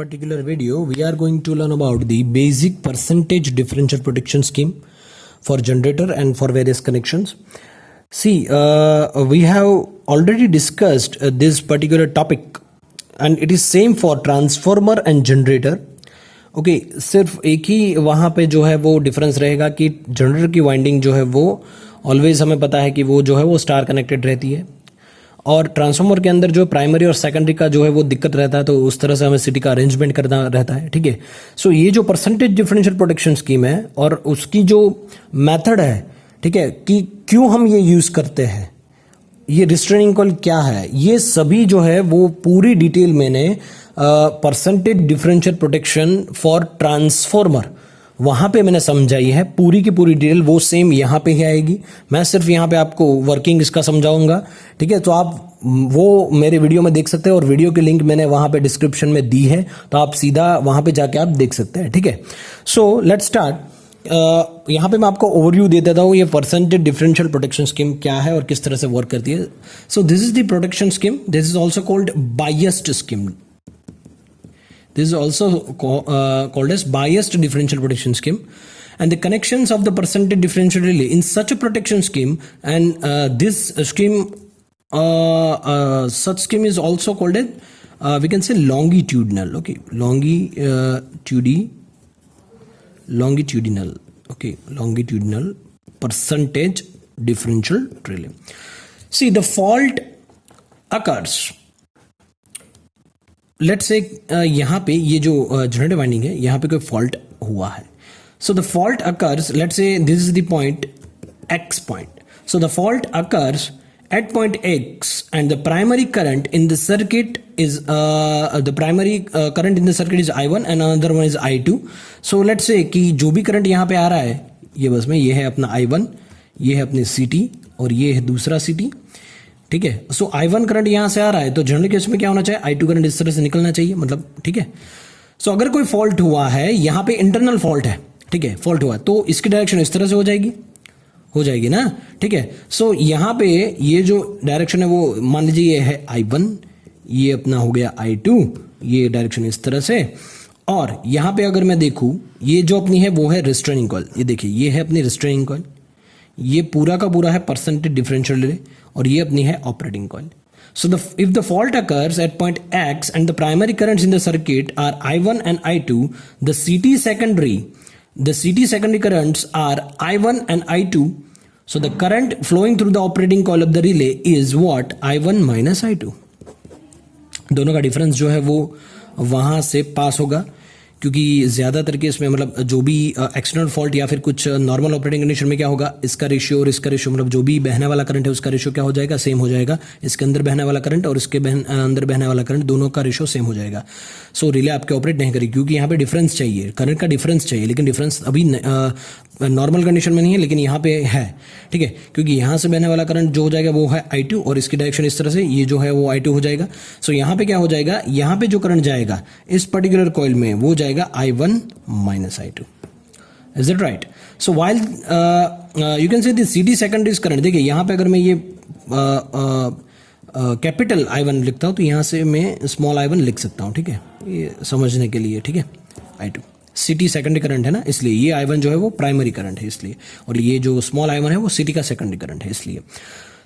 particular video, we are going to learn about the basic percentage differential protection scheme for generator and for various connections. See, we have already discussed this particular topic and it is same for transformer and generator. Okay सिर्फ एक ही वहाँ पे जो है वो difference रहेगा कि generator की वाइंडिंग जो है वो ऑलवेज हमें पता है कि वो जो है वो स्टार कनेक्टेड रहती है, और ट्रांसफार्मर के अंदर जो प्राइमरी और सेकेंडरी का जो है वो दिक्कत रहता है, तो उस तरह से हमें सिटी का अरेंजमेंट करना रहता है. ठीक है, सो ये जो परसेंटेज डिफरेंशियल प्रोटेक्शन स्कीम है और उसकी जो मेथड है, ठीक है, कि क्यों हम ये यूज़ करते हैं, ये रिस्ट्रेनिंग कॉइल क्या है, ये सभी जो है वो पूरी डिटेल मैंने percentage differential protection for transformer वहाँ पे मैंने समझाई है. पूरी की पूरी डिटेल वो सेम यहाँ पे ही आएगी. मैं सिर्फ यहाँ पे आपको वर्किंग इसका समझाऊंगा. ठीक है, तो आप वो मेरे वीडियो में देख सकते हैं और वीडियो की लिंक मैंने वहाँ पे डिस्क्रिप्शन में दी है, तो आप सीधा वहाँ पे जाके आप देख सकते हैं. ठीक है, सो लेट्स स्टार्ट. यहाँ पे मैं आपको ओवरव्यू दे देता हूँ ये परसेंटेज डिफरेंशियल प्रोटेक्शन स्कीम क्या है और किस तरह से वर्क करती है. So this is the protection scheme. This is also called biased scheme. This is also called as biased differential protection scheme, and the connections of the percentage differential relay in such a protection scheme, and this scheme, such scheme is also called as we can say longitudinal. Okay, longitudinal. Okay, longitudinal percentage differential relay. See, the fault occurs. Let's say यहाँ पे ये जो generator winding है, यहाँ पे कोई fault हुआ है. So the fault occurs, let's say this is the point x point. So the fault occurs at point X and the primary current in the circuit is the primary current in the circuit is I1 and another one is I2. So let's say कि जो भी current यहाँ पे आ रहा है ये बस में, ये है अपना I1, ये है अपनी CT और ये है दूसरा CT. ठीक है, सो I1 करंट यहाँ से आ रहा है, तो जनरल केस में क्या होना चाहिए, I2 करंट इस तरह से निकलना चाहिए, मतलब. ठीक है, सो अगर कोई फॉल्ट हुआ है यहाँ पे, इंटरनल फॉल्ट है, ठीक है, फॉल्ट हुआ तो इसकी डायरेक्शन इस तरह से हो जाएगी ना. ठीक है, सो यहाँ पे ये जो डायरेक्शन है वो मान लीजिए ये है I1, ये अपना हो गया I2, ये डायरेक्शन इस तरह से. और यहाँ पे अगर मैं देखूँ, ये जो अपनी है वो है रिस्ट्रेनिंग कॉइल. ये देखिए, ये है अपनी रिस्ट्रेनिंग कॉइल, ये पूरा का पूरा है परसेंटेज डिफरेंशियल रिले, और ये अपनी है operating coil. So if the fault occurs at point X and the primary currents in the circuit are I1 and I2, the CT secondary currents are I1 and I2. So the current flowing through the operating coil of the relay is what? I1 minus I2. दोनों का difference जो है वो वहां से पास होगा, क्योंकि ज़्यादातर केस में मतलब जो भी एक्सटर्नल फॉल्ट या फिर कुछ नॉर्मल ऑपरेटिंग कंडीशन में क्या होगा, इसका रेशियो और इसका रेशियो, मतलब जो भी बहने वाला करंट है उसका रेशियो क्या हो जाएगा, सेम हो जाएगा. इसके अंदर बहने वाला करंट और इसके अंदर बहने वाला करंट, दोनों का रेशियो सेम हो जाएगा. सो रिले आपके ऑपरेट नहीं करेगी, क्योंकि यहाँ पे डिफरेंस चाहिए, करंट का डिफरेंस चाहिए, लेकिन डिफरेंस अभी नॉर्मल कंडीशन में नहीं है, लेकिन यहाँ पे है. ठीक है, क्योंकि यहाँ से बहने वाला करंट जो हो जाएगा वो है I2 और इसकी डायरेक्शन इस तरह से, ये जो है वो I2 हो जाएगा. सो यहाँ पे क्या हो जाएगा, यहाँ पे जो करंट जाएगा इस पर्टिकुलर कॉइल में वो जाएगा I1 minus I2. Is it right? So while you can say the CD secondary is current. देखिए यहाँ पे अगर मैं ये कैपिटल I1 लिखता हूँ तो यहाँ से मैं स्मॉल I1 लिख सकता हूँ. ठीक है, ये समझने के लिए. ठीक है, I2 सिटी सेकेंडरी करंट है ना, इसलिए ये I1 जो है वो प्राइमरी करंट है इसलिए, और ये जो स्मॉल I1 है वो सिटी का सेकेंडरी करंट है इसलिए.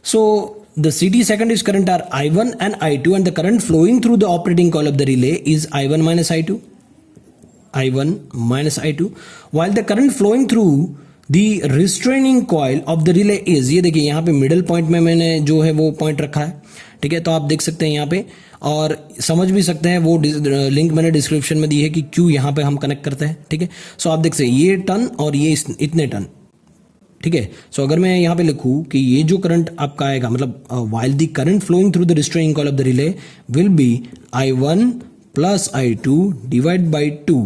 सो the CT secondaries current are I1 and I2 and the current flowing through the operating coil of the relay is I1 minus I2. I1 minus I2, while the current flowing through the restraining coil of the relay is, ये देखिए यहाँ पे middle point में मैंने जो है वो point रखा है. ठीक है, तो आप देख सकते हैं यहाँ पे और समझ भी सकते हैं, वो लिंक मैंने डिस्क्रिप्शन में दी है कि क्यों यहाँ पे हम कनेक्ट करते हैं. ठीक है, सो आप देख सकते हैं ये टर्न और ये इतने टर्न. ठीक है, सो अगर मैं यहाँ पे लिखूँ कि ये जो करंट आपका आएगा, मतलब while the current flowing through the restraining coil of the relay will be I1 plus I2 divided by 2,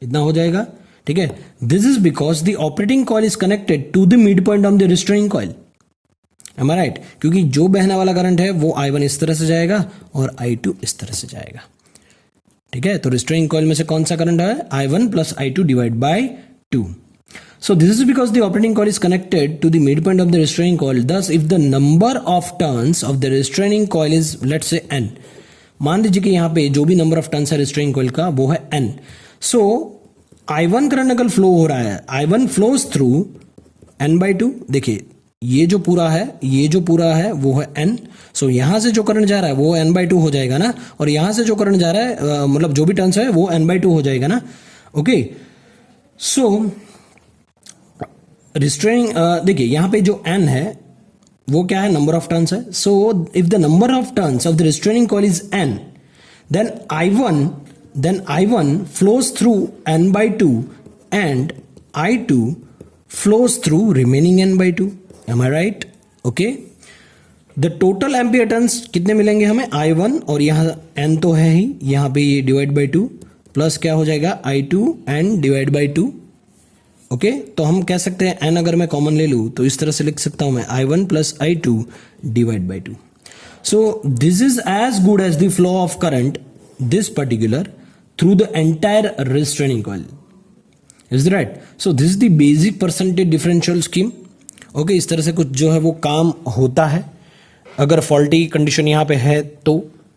इतना हो जाएगा. ठीक है, this is because the operating coil is connected to the mid point of the restraining coil. Am I right? क्योंकि जो बहने वाला current है वो I1 इस तरह से जाएगा और I2 इस तरह से जाएगा. ठीक है, तो रिस्ट्रेनिंग कॉइल में से कौन सा करंट है, I1 plus I2 divide by 2. So this is because the operating coil is connected to the midpoint of the restraining coil. Thus, if the number of turns of the restraining coil is, let's say, n, मान लीजिए कि यहाँ पे जो भी number of turns है restraining coil का वो है n. सो I1 करंट अगर फ्लो हो रहा है, I1 फ्लोज थ्रू n/2. देखिए ये जो पूरा है वो है n. सो यहां से जो करंट जा रहा है वो n/2 हो जाएगा ना, और यहां से जो करंट जा रहा है मतलब जो भी टर्न्स है वो n/2 हो जाएगा ना. ओके, सो रिस्ट्रेनिंग देखिए यहां पे जो n है वो क्या है, नंबर ऑफ टर्न्स है. So if the number of turns of the restraining coil is n, then I1 flows through n/2 and I2 flows through remaining n/2. Am I right? Okay. The total ampere turns कितने मिलेंगे हमें, I1 और यहाँ n तो है ही, यहाँ पे ये डिवाइड बाई 2 प्लस क्या हो जाएगा I2 and divide by 2. Okay, तो हम कह सकते हैं n अगर मैं कॉमन ले लूँ तो इस तरह से लिख सकता हूं मैं I1 plus I2 divide by 2. So this is as good as the flow of current, this particular, through the entire restraining coil. Is that right? So this is the basic percentage differential scheme. Okay, इस तरह से कुछ जो है वो काम होता है अगर फॉल्टी कंडीशन यहाँ पे है तो,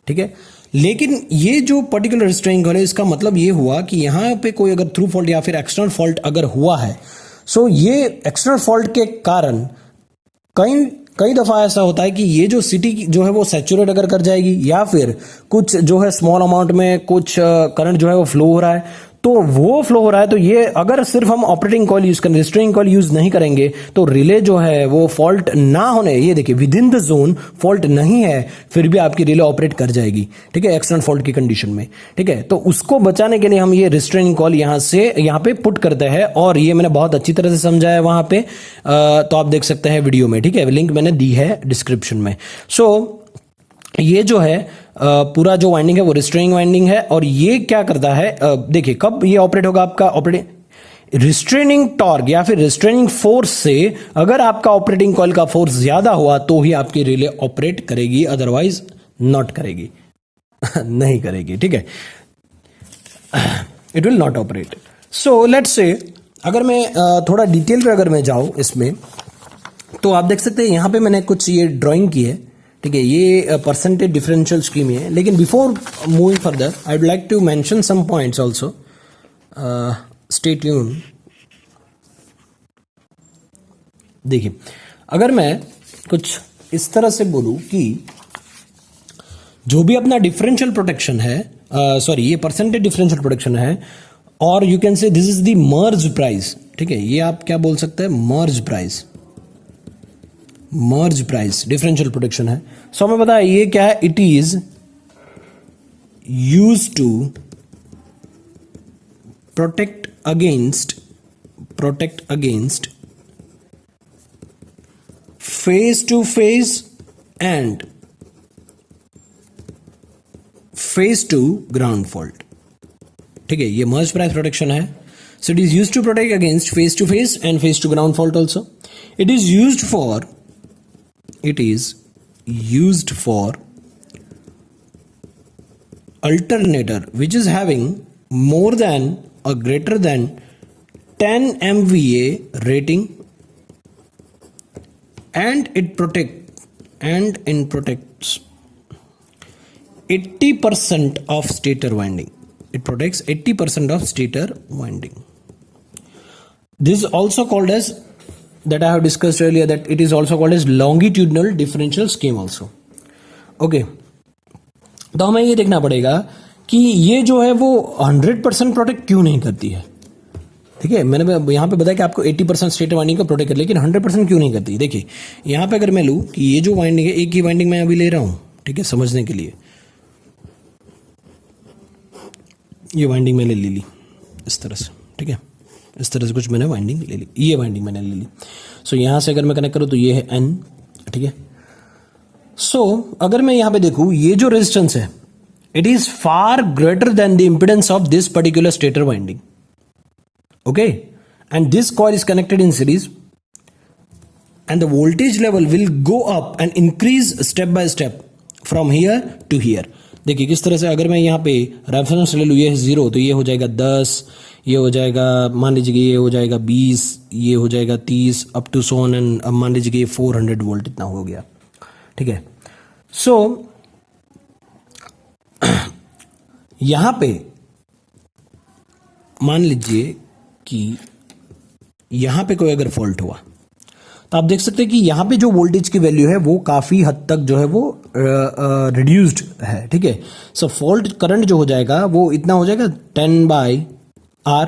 ठीक है. लेकिन ये जो पर्टिकुलर रिस्ट्रेनिंग कॉइल है इसका मतलब ये हुआ कि यहाँ पे कोई अगर थ्रू फॉल्ट या फिर एक्सटर्नल फॉल्ट अगर हुआ है, सो ये एक्सटर्नल फॉल्ट के कारण कई दफा ऐसा होता है कि ये जो सिटी जो है वो सैचुरेट अगर कर जाएगी, या फिर कुछ जो है स्मॉल अमाउंट में कुछ करंट जो है वो फ्लो हो रहा है, तो वो फ्लो हो रहा है, तो ये अगर सिर्फ हम ऑपरेटिंग कॉइल यूज करें, रिस्ट्रेनिंग कॉइल यूज नहीं करेंगे तो रिले जो है वो फॉल्ट ना होने, ये देखिए with in the zone fault नहीं है फिर भी आपकी रिले ऑपरेट कर जाएगी, ठीक है, एक्सटर्नल फॉल्ट की कंडीशन में, ठीक है. तो उसको बचाने के लिए हम ये रिस्ट्रेनिंग कॉइल यहाँ पे पुट करते हैं, और ये मैंने बहुत अच्छी तरह से समझाया वहां पे, तो आप देख सकते हैं वीडियो में, ठीक है, लिंक मैंने दी है डिस्क्रिप्शन में. सो ये जो है पूरा जो वाइंडिंग है वो रिस्ट्रेनिंग वाइंडिंग है, और ये क्या करता है, देखिए कब ये ऑपरेट होगा आपका, ऑपरेटिंग रिस्ट्रेनिंग टॉर्क या फिर रिस्ट्रेनिंग फोर्स से अगर आपका ऑपरेटिंग कॉइल का फोर्स ज्यादा हुआ तो ही आपकी रिले ऑपरेट करेगी, अदरवाइज नॉट करेगी नहीं करेगी, ठीक है, it will not operate. So let's say अगर मैं थोड़ा डिटेल पे अगर मैं जाऊं इसमें, तो आप देख सकते हैं यहां पे मैंने कुछ ये ड्राइंग की है, ठीक है, ये परसेंटेज डिफरेंशियल स्कीम है. लेकिन before moving further I would like to mention some points also, stay tune. देखिए अगर मैं कुछ इस तरह से बोलूं कि जो भी अपना डिफरेंशियल प्रोटेक्शन है, सॉरी ये परसेंटेज डिफरेंशियल प्रोटेक्शन है, और यू कैन से this is the merge price, ठीक है, ये आप क्या बोल सकते हैं, मर्ज प्राइस डिफरेंशियल प्रोटेक्शन है. सो हमें पता है ये क्या है, it is use to protect against phase to phase and phase to ground fault, ठीक है, ये मर्ज प्राइस प्रोटेक्शन है. So it is use to protect against phase to phase and phase to ground fault also. It is used for alternator which is having more than or greater than 10 MVA rating, and it protects 80% of stator winding. It protects 80% of stator winding. This is also called as, that I have discussed earlier, that it is also called as longitudinal differential scheme also. Okay, तो हमें ये देखना पड़ेगा कि ये जो है वो 100% प्रोटेक्ट क्यों नहीं करती है, ठीक है. मैंने यहाँ पे बताया कि आपको 80% स्टेटर वाइंडिंग को प्रोटेक्ट कर, लेकिन 100% क्यों नहीं करती. देखिए यहाँ पे अगर मैं लूँ कि ये जो वाइंडिंग है, एक ही वाइंडिंग मैं अभी ले रहा हूँ, ठीक है, समझने के लिए, ये वाइंडिंग मैंने ले ली इस तरह से, ठीक है, इस तरह से कुछ मैंने वाइंडिंग ले ली, ये वाइंडिंग मैंने ले ली. सो यहाँ से अगर मैं कनेक्ट करूँ तो ये है N, ठीक है. सो अगर मैं यहाँ पे देखूँ, ये जो रेजिस्टेंस है it is far greater than the impedance of this particular stator winding, okay, and this coil is connected in series, and the voltage level will go up and increase step by step from here to here. देखिए किस तरह से, अगर मैं यहाँ पे reference ले लूँ, ये 0 तो ये हो जाएगा 10, ये हो जाएगा, मान लीजिए कि ये हो जाएगा 20, ये हो जाएगा 30, up to so on, and अब मान लीजिए कि ये 400 वोल्ट इतना हो गया, ठीक है. सो यहां पे मान लीजिए कि यहां पे कोई अगर फॉल्ट हुआ तो आप देख सकते हैं कि यहां पे जो वोल्टेज की वैल्यू है वो काफी हद तक जो है वो रिड्यूस्ड है, ठीक है। सो फॉल्ट करंट जो हो जाएगा वो इतना हो जाएगा 10/R।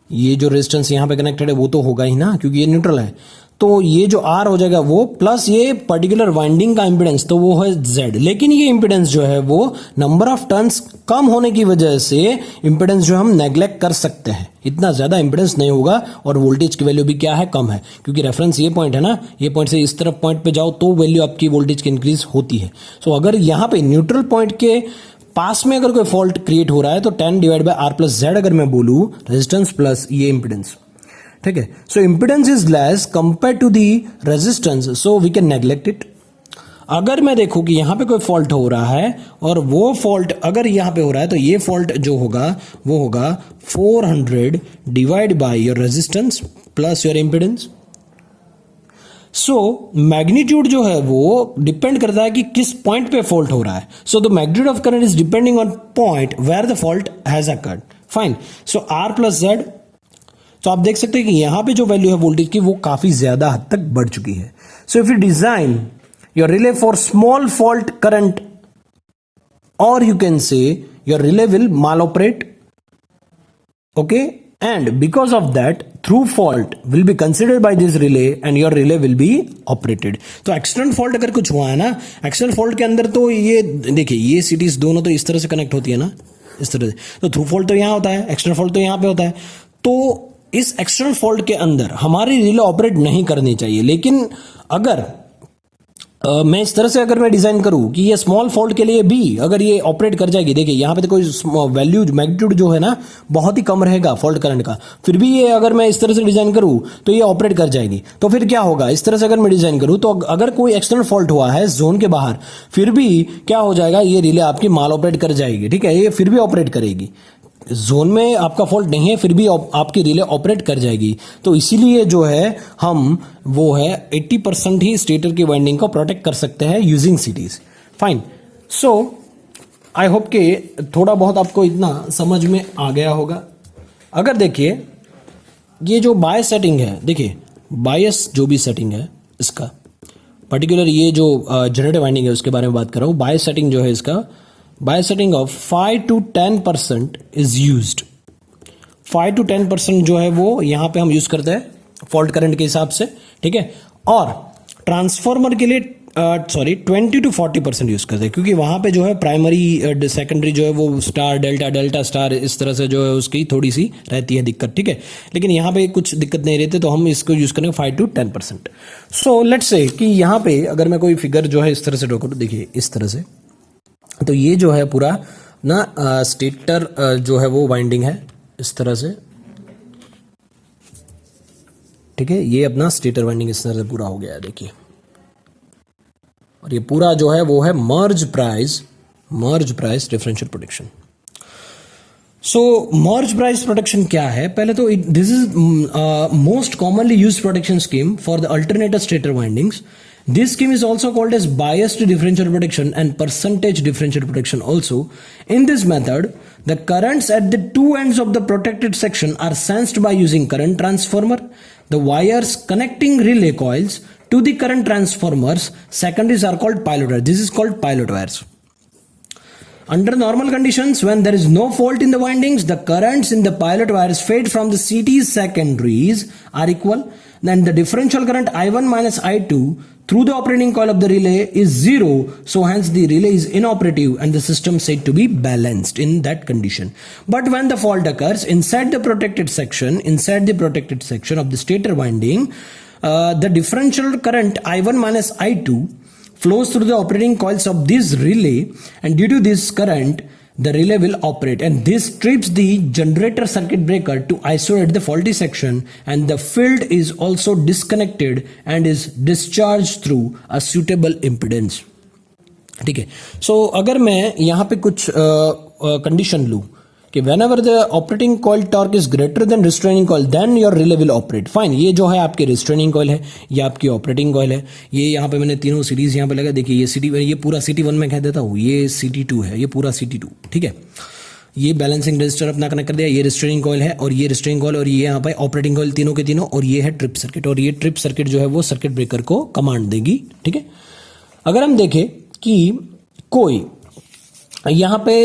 ये जो रेजिस्टेंस यहां पे कनेक्टेड है वो तो होगा ही ना, क्योंकि ये न्यूट्रल है। तो ये जो R हो जाएगा वो प्लस ये पर्टिकुलर वाइंडिंग का इंपीडेंस, तो वो है Z। लेकिन ये इंपीडेंस जो है वो नंबर ऑफ टर्न्स कम होने की वजह से इंपीडेंस जो हम नेग्लेक्ट कर सकते हैं, इतना ज्यादा इंपीडेंस नहीं होगा और वोल्टेज की वैल्यू भी क्या है, कम है। क्योंकि रेफरेंस ये पॉइंट है ना, ये पॉइंट से इस तरफ पॉइंट पे जाओ तो वैल्यू आपकी वोल्टेज की इंक्रीज होती है। सो अगर यहां पे न्यूट्रल पॉइंट के पास में अगर कोई फॉल्ट क्रिएट हो रहा है तो 10/R+Z अगर मैं बोलूं, रेजिस्टेंस प्लस ये इंपीडेंस, ठीक है। So impedance is less compare to the resistance, so we can neglect it. अगर मैं देखूं कि यहां पे कोई फॉल्ट हो रहा है और वो फॉल्ट अगर यहां पे हो रहा है तो ये फॉल्ट जो होगा वो होगा 400 divide by your resistance plus your impedance. So magnitude जो है वो डिपेंड करता है कि किस पॉइंट पे फॉल्ट हो रहा है। So the magnitude of current is depending on point where the fault has occurred. Fine. So R+Z, तो आप देख सकते हैं कि यहां पे जो वैल्यू है वोल्टेज की वो काफी ज्यादा हद तक बढ़ चुकी है। So if you design your relay for small fault current, और you can say your relay will maloperate, okay, and because of that through fault will be considered by this relay and your relay will be operated. तो external fault अगर कुछ हुआ है ना, external fault के अंदर तो ये देखिए ये सिटीज दोनों तो इस तरह से कनेक्ट होती है ना, इस तरह से। तो थ्रू फॉल्ट तो यहां होता है, एक्सटर्नल फॉल्ट तो यहां पे होता है। तो इस एक्सटर्नल फॉल्ट के अंदर हमारी रिले ऑपरेट नहीं करनी चाहिए। लेकिन अगर मैं इस तरह से अगर मैं डिजाइन करूं कि ये स्मॉल फॉल्ट के लिए भी अगर ये ऑपरेट कर जाएगी, देखिए यहां पे तो कोई वैल्यू मैग्नीट्यूड जो है ना बहुत ही कम रहेगा फॉल्ट करंट का, फिर भी ये अगर मैं इस तरह से डिजाइन करूं तो ये ऑपरेट कर जाएगी। तो फिर क्या होगा, इस तरह से अगर मैं डिजाइन करूं तो अगर कोई एक्सटर्नल फॉल्ट हुआ है जोन के बाहर, फिर भी क्या हो जाएगा, ये रिले आपकी माल ऑपरेट कर जाएगी, ठीक है, ये फिर भी ऑपरेट करेगी। जोन में आपका फॉल्ट नहीं है फिर भी आपकी रिले ऑपरेट कर जाएगी। तो इसीलिए जो है हम वो है 80% ही स्टेटर की वाइंडिंग को प्रोटेक्ट कर सकते हैं using series. Fine. So I hope कि थोड़ा बहुत आपको इतना समझ में आ गया होगा। अगर देखिए ये जो बायस सेटिंग है, देखिए बायस जो भी सेटिंग है इसका पर्टिकुलर, ये जो जनरेटर वाइंडिंग है उसके बारे में बात कर रहा हूं। बायस सेटिंग जो है इसका, bias setting of 5 to 10% is used. 5 to 10% जो है वो यहां पे हम यूज करते हैं फॉल्ट करंट के हिसाब से, ठीक है। और ट्रांसफॉर्मर के लिए 20 to 40% यूज करते हैं, क्योंकि वहां पे जो है प्राइमरी सेकेंडरी जो है वो स्टार डेल्टा डेल्टा स्टार इस तरह से जो है उसकी थोड़ी सी रहती है दिक्कत, ठीक है। लेकिन यहां पे कुछ दिक्कत नहीं रहती, तो हम इसको यूज करेंगे 5 to 10%। सो लेट्स से कि यहां पे अगर मैं कोई फिगर जो है इस तरह से ड्रॉ करूं, देखिए इस तरह से, तो ये जो है पूरा ना स्टेटर जो है वो वाइंडिंग है इस तरह से, ठीक है। ये अपना स्टेटर वाइंडिंग इस तरह से पूरा हो गया है, देखिए। और ये पूरा जो है वो है मर्ज प्राइस डिफरेंशियल प्रोटेक्शन। सो मर्ज प्राइस प्रोटेक्शन क्या है, पहले तो this is most commonly used protection scheme for the alternator stator windings. This scheme is also called as biased differential protection and percentage differential protection also. In this method, the currents at the two ends of the protected section are sensed by using current transformer. The wires connecting relay coils to the current transformers secondaries are called pilot wires. This is called pilot wires. Under normal conditions, when there is no fault in the windings, the currents in the pilot wires fade from the CT's secondaries are equal. Then the differential current I1 minus I2 through the operating coil of the relay is 0. So hence the relay is inoperative and the system said to be balanced in that condition. But when the fault occurs inside the protected section of the stator winding, the differential current I1 minus I2 flows through the operating coils of this relay, and due to this current the relay will operate, and this trips the generator circuit breaker to isolate the faulty section, and the field is also disconnected and is discharged through a suitable impedance. ठीक है। सो अगर मैं यहाँ पे कुछ condition लूँ कि whenever the operating coil torque is greater than restraining coil then your relay will operate fine। ये जो है आपके restraining coil है, ये आपकी operating coil है, ये यहाँ पे मैंने तीनों सीरीज यहाँ पे लगा, देखिए ये CT, ये पूरा CT1 में कह देता हूँ, ये CT2 है, ये पूरा CT2, ठीक है। ये बैलेंसिंग रजिस्टर अपना कनेक्ट कर दिया, ये रिस्ट्रेनिंग कॉइल है और ये रिस्ट्रेनिंग कॉइल और ये यहाँ पे ऑपरेटिंग कॉइल, तीनों के तीनों, और ये है ट्रिप सर्किट, और ये ट्रिप सर्किट जो है वो सर्किट ब्रेकर को कमांड देगी, ठीक है। अगर हम देखें कि कोई यहाँ पे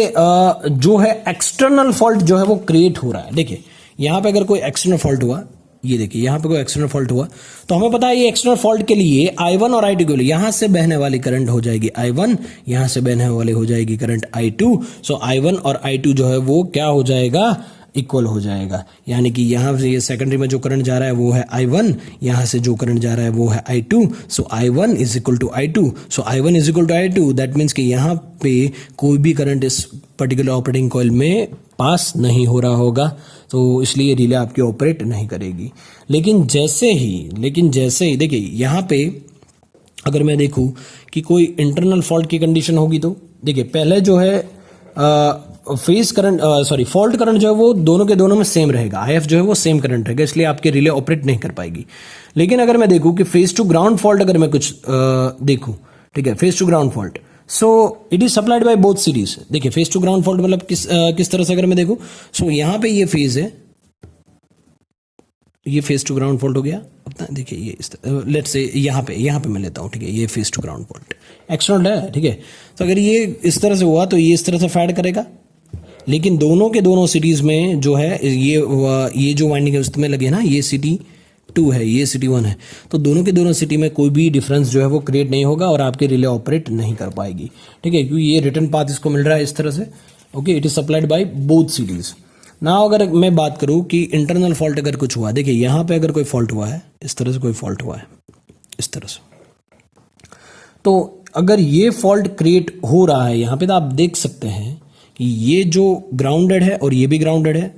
जो है एक्सटर्नल फॉल्ट जो है वो क्रिएट हो रहा है, देखिए यहाँ पे अगर कोई एक्सटर्नल फॉल्ट हुआ, ये देखिए यहाँ पे कोई एक्सटर्नल फॉल्ट हुआ, तो हमें पता है ये एक्सटर्नल फॉल्ट के लिए I1 और I2 के लिए यहां से बहने वाली करंट हो जाएगी I1, यहां से बहने वाली हो जाएगी करंट I2। सो I1 और I2 जो है वो क्या हो जाएगा, इक्वल हो जाएगा, यानी कि यहां से ये सेकेंडरी में जो करंट जा रहा है वो है I1, यहां से जो करंट जा रहा है वो है I2। So I1 is equal to I2, so I1 is equal to I2, that means कि यहाँ पे कोई भी करंट इस पर्टिकुलर ऑपरेटिंग कॉइल में पास नहीं हो रहा होगा, तो इसलिए रिले आपकी ऑपरेट नहीं करेगी। लेकिन जैसे ही देखिए यहाँ पे अगर मैं देखूँ कि कोई इंटरनल फॉल्ट की कंडीशन होगी, तो देखिए पहले जो है फेज करंट फॉल्ट करंट जो है वो दोनों के दोनों में सेम रहेगा, IF जो है वो सेम करंट रहेगा, इसलिए आपके रिले ऑपरेट नहीं कर पाएगी। लेकिन अगर मैं देखूँ कि फेज टू ग्राउंड फॉल्ट अगर मैं कुछ देखूँ, ठीक है, phase two ground fault, so it is supplied by both series. देखिए फेज टू ग्राउंड फॉल्ट मतलब किस तरह से अगर मैं देखूं, सो यहाँ पे ये फेज है, ये फेज टू ग्राउंड फॉल्ट हो गया अपना, देखिए ये लेट्स से यहाँ पे मैं लेता हूँ, ठीक है, ये phase two ground fault external है, ठीक है। तो अगर ये इस तरह से हुआ तो ये इस तरह से फैड करेगा, लेकिन दोनों के दोनों सीरीज में जो है ये जो वाइंडिंग है उसमें लगे ना, ये CT2 है, ये CT1 है, तो दोनों के दोनों सिटी में कोई भी डिफरेंस जो है वो क्रिएट नहीं होगा और आपके रिले ऑपरेट नहीं कर पाएगी, ठीक है, क्योंकि ये रिटर्न पाथ इसको मिल रहा है इस तरह से। Okay, it is supplied by both series. ना अगर मैं बात करूं कि इंटरनल फॉल्ट अगर कुछ हुआ, देखिए यहां पे अगर कोई फॉल्ट हुआ है, इस तरह से कोई फॉल्ट हुआ है, इस तरह से, तो अगर ये फॉल्ट क्रिएट हो रहा है यहाँ पे, तो आप देख सकते हैं कि ये जो ग्राउंडेड है और ये भी ग्राउंडेड है,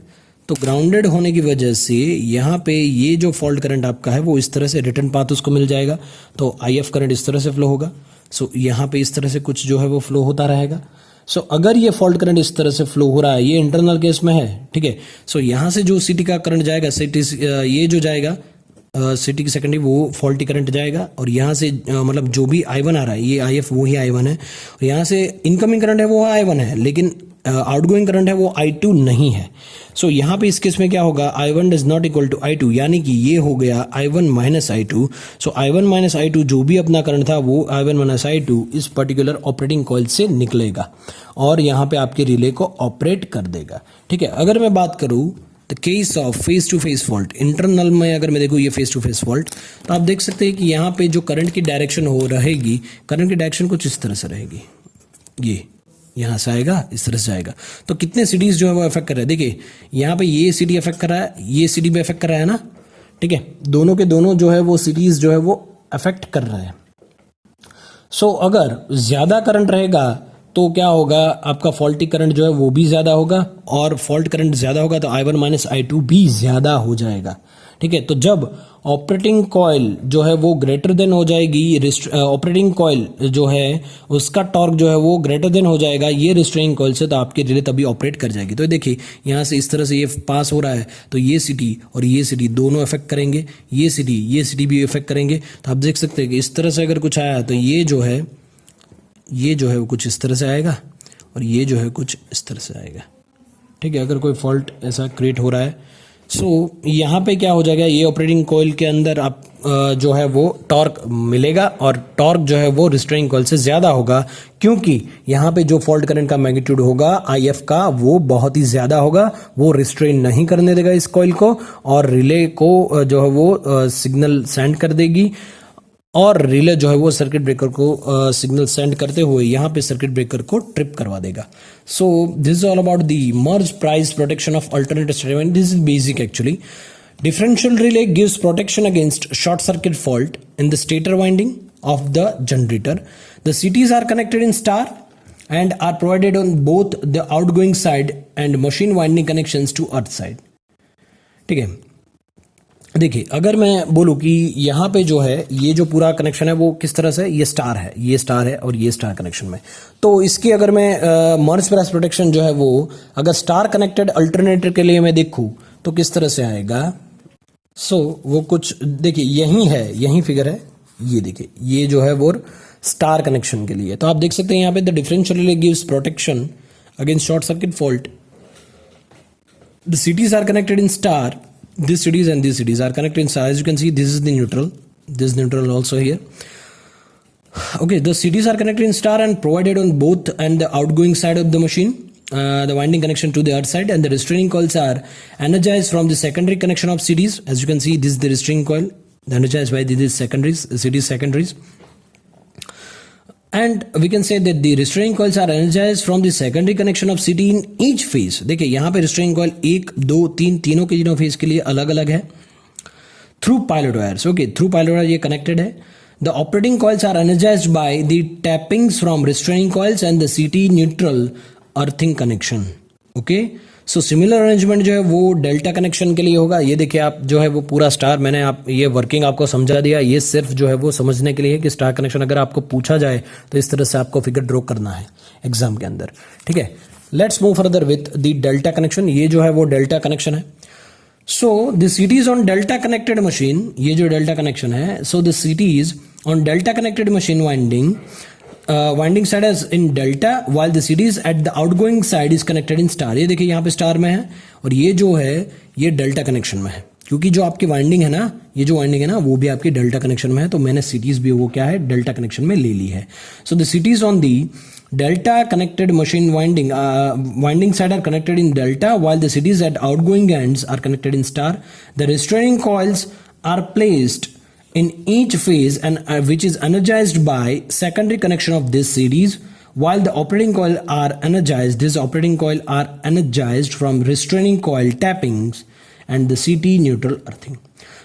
तो ग्राउंडेड होने की वजह से यहाँ पे ये जो फॉल्ट करंट आपका है वो इस तरह से रिटर्न पाथ उसको मिल जाएगा, तो IF करंट इस तरह से फ्लो होगा। सो यहाँ पे इस तरह से कुछ जो है वो फ्लो होता रहेगा। सो अगर ये फॉल्ट करंट इस तरह से फ्लो हो रहा है, ये इंटरनल केस में है, ठीक है। सो यहाँ से जो सिटी का करंट जाएगा, सिटी ये जो जाएगा सिटी की सेकेंडरी, वो फॉल्टी करंट जाएगा, और यहाँ से मतलब जो भी I1 आ रहा है, ये IF वो ही I1 है, और यहाँ से इनकमिंग करंट है वो I1 है, लेकिन आउटगोइंग करंट है वो I2 नहीं है। सो यहाँ पे इस केस में क्या होगा, I1 does not equal to I2, यानी कि ये हो गया I1 minus I2। So I1 minus I2 जो भी अपना करंट था वो I1 माइनस I2 इस पर्टिकुलर ऑपरेटिंग कॉइल से निकलेगा और यहाँ पे आपके रिले को ऑपरेट कर देगा, ठीक है। अगर मैं बात करूँ the case of face to face fault, internal में अगर मैं देखूँ ये फेस टू फेस फॉल्ट, तो आप देख सकते हैं कि यहाँ पे जो करंट की डायरेक्शन हो रहेगी, करंट की डायरेक्शन कुछ इस तरह से रहेगी, ये यहाँ से आएगा, इस तरह से आएगा। तो कितने सिटीज जो है वो अफेक्ट कर रहे हैं, देखिए यहाँ पे ये सिटी अफेक्ट कर रहा है, ये सिटी भी अफेक्ट कर रहा है ना, ठीक है, दोनों के दोनों जो है वो सिटीज जो है वो अफेक्ट कर रहे हैं। सो अगर ज्यादा करंट रहेगा तो क्या होगा, आपका फॉल्टी करंट जो है वो भी ज्यादा होगा, और फॉल्ट करंट ज्यादा होगा तो I1 माइनस I2 भी ज्यादा हो जाएगा, ठीक है। तो जब ऑपरेटिंग कॉइल जो है वो ग्रेटर देन हो जाएगी, ऑपरेटिंग कॉइल जो है उसका टॉर्क जो है वो ग्रेटर देन हो जाएगा ये रिस्ट्रेनिंग कॉइल से, तो आपकी रिले तभी ऑपरेट कर जाएगी। तो देखिए यहाँ से इस तरह से ये पास हो रहा है, तो ये सिटी और ये सिटी दोनों इफेक्ट करेंगे, ये सिटी भी इफेक्ट करेंगे। तो आप देख सकते हैं कि इस तरह से अगर कुछ आया तो ये जो है वो कुछ इस तरह से आएगा, और ये जो है कुछ इस तरह से आएगा, ठीक है, अगर कोई फॉल्ट ऐसा क्रिएट हो रहा है। सो यहाँ पे क्या हो जाएगा, ये ऑपरेटिंग कॉइल के अंदर आप जो है वो टॉर्क मिलेगा, और टॉर्क जो है वो रिस्ट्रेनिंग कॉइल से ज़्यादा होगा, क्योंकि यहाँ पे जो फॉल्ट करंट का मैग्नीट्यूड होगा IF का वो बहुत ही ज़्यादा होगा, वो रिस्ट्रेन नहीं करने देगा इस कॉइल को, और रिले को जो है वो सिग्नल सेंड कर देगी, और रिले जो है वो सर्किट ब्रेकर को सिग्नल सेंड करते हुए यहाँ पे सर्किट ब्रेकर को ट्रिप करवा देगा। So this is all about the merge Price protection of alternate statement. This is basic actually. Differential relay gives protection against short circuit fault in the stator winding of the generator. The CTs are connected in star and are provided on both the outgoing side and machine winding connections to earth side. ठीक है, देखिए अगर मैं बोलूँ कि यहाँ पे जो है ये जो पूरा कनेक्शन है वो किस तरह से, ये स्टार है, ये स्टार है और ये स्टार कनेक्शन में, तो इसकी अगर मैं मर्ज क्रॉस प्रोटेक्शन जो है वो अगर स्टार कनेक्टेड अल्टरनेटर के लिए मैं देखूँ तो किस तरह से आएगा। वो कुछ देखिए यही है, यही फिगर है, ये देखिए ये जो है वो स्टार कनेक्शन के लिए। तो आप देख सकते हैं यहाँ पे the differential relay gives protection against short circuit fault. The CTs are connected in star. These CTs and these CTs are connected in star. As you can see, this is the neutral. This neutral also here. Okay, the CTs are connected in star and provided on both and the outgoing side of the machine. The winding connection to the earth side, and the restraining coils are energized from the secondary connection of CTs. As you can see, this is the restraining coil energized by these secondaries, CTs secondaries. And we can say that the restraining coils are energized from the secondary connection of CT in each phase. देखिए यहाँ पे restraining coil 1, 2, 3 तीनों के तीनों phase के लिए अलग अलग है। Through pilot wires, okay, through pilot wire ये connected है। The operating coils are energized by the tappings from restraining coils and the CT neutral earthing connection. Okay, so similar arrangement जो है वो डेल्टा कनेक्शन के लिए होगा। ये देखिए आप जो है वो पूरा स्टार, मैंने आप ये वर्किंग आपको समझा दिया। ये सिर्फ जो है वो समझने के लिए कि स्टार कनेक्शन अगर आपको पूछा जाए तो इस तरह से आपको फिगर ड्रॉ करना है एग्जाम के अंदर, ठीक है। Let's move further with the delta connection. ये जो है वो डेल्टा कनेक्शन है। So the CTs on delta connected machine, ये जो डेल्टा कनेक्शन है, so the CTs on delta connected machine winding side is in delta while the CTs at the outgoing side is connected in star। ये देखिए यहाँ पे star में है और ये जो है ये डेल्टा कनेक्शन में है, क्योंकि जो आपकी वाइंडिंग है ना, ये जो वाइंडिंग है ना वो भी आपकी डेल्टा कनेक्शन में है, तो मैंने CTs भी वो क्या है डेल्टा कनेक्शन में ले ली है। So the CTs on the delta connected machine winding side are connected in delta while the CTs at outgoing ends are connected in star. The restraining coils are placed in each phase and which is energized by secondary connection of these CTs, while the operating coil are energized. This operating coil are energized from restraining coil tappings and the CT neutral earthing.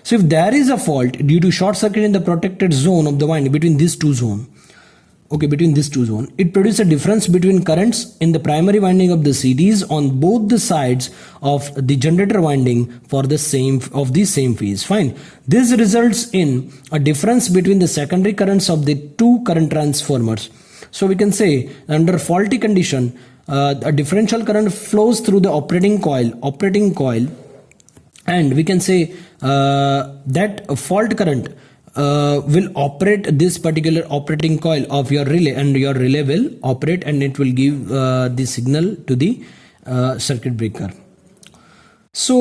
So if there is a fault due to short circuit in the protected zone of the winding between these two zones, it produces a difference between currents in the primary winding of the CTs on both the sides of the generator winding for the same phase. Fine. This results in a difference between the secondary currents of the two current transformers. So we can say under faulty condition, a differential current flows through the operating coil, and we can say that a fault current will operate this particular operating coil of your relay, and your relay will operate and it will give the signal to the circuit breaker. So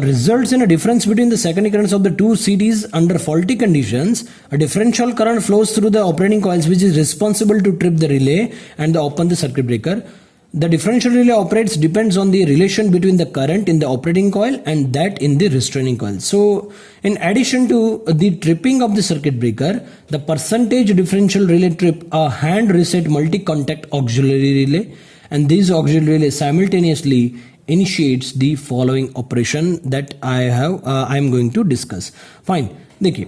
results in a difference between the secondary currents of the two CTs under faulty conditions. A differential current flows through the operating coils which is responsible to trip the relay and open the circuit breaker. The differential relay operates depends on the relation between the current in the operating coil and that in the restraining coil. So in addition to the tripping of the circuit breaker, the percentage differential relay trip a hand reset multi-contact auxiliary relay, and this auxiliary relay simultaneously initiates the following operation that I am going to discuss. Fine. देखिए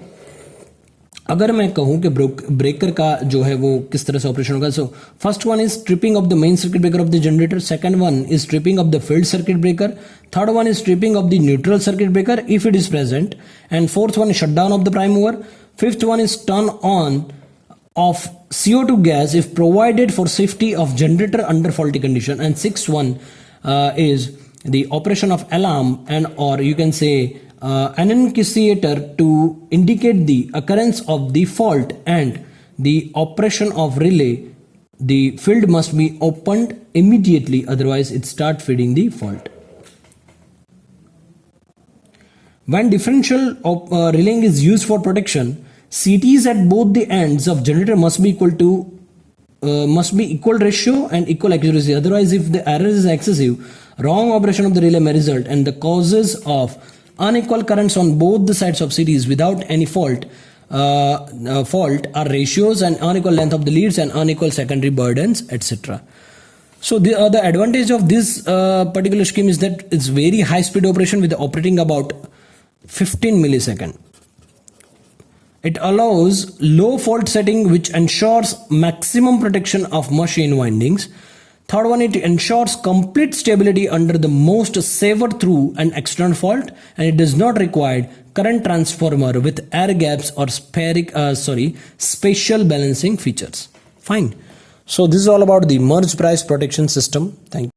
अगर मैं कहूं कि breaker का जो है वो किस तरह से ऑपरेशन होगा, so first one is tripping of the main circuit breaker of the generator, second one is tripping of the field circuit breaker, third one is tripping of the neutral circuit breaker if it is present, and fourth one is shut down of the prime mover, fifth one is turn on of CO2 gas if provided for safety of generator under faulty condition, and sixth one is the operation of alarm and or you can say annunciator to indicate the occurrence of the fault, and the operation of relay. The field must be opened immediately, otherwise it start feeding the fault. When differential relaying is used for protection, CTs at both the ends of generator must be equal ratio and equal accuracy. Otherwise, if the error is excessive, wrong operation of the relay may result, and the causes of unequal currents on both the sides of CTs without any fault are ratios and unequal length of the leads and unequal secondary burdens, etc. So the advantage of this particular scheme is that it's very high speed operation with operating about 15 millisecond. It allows low fault setting which ensures maximum protection of machine windings. Third one, it ensures complete stability under the most severe through an external fault, and it does not require current transformer with air gaps or spatial balancing features. Fine. So this is all about the merge price protection system. Thank you.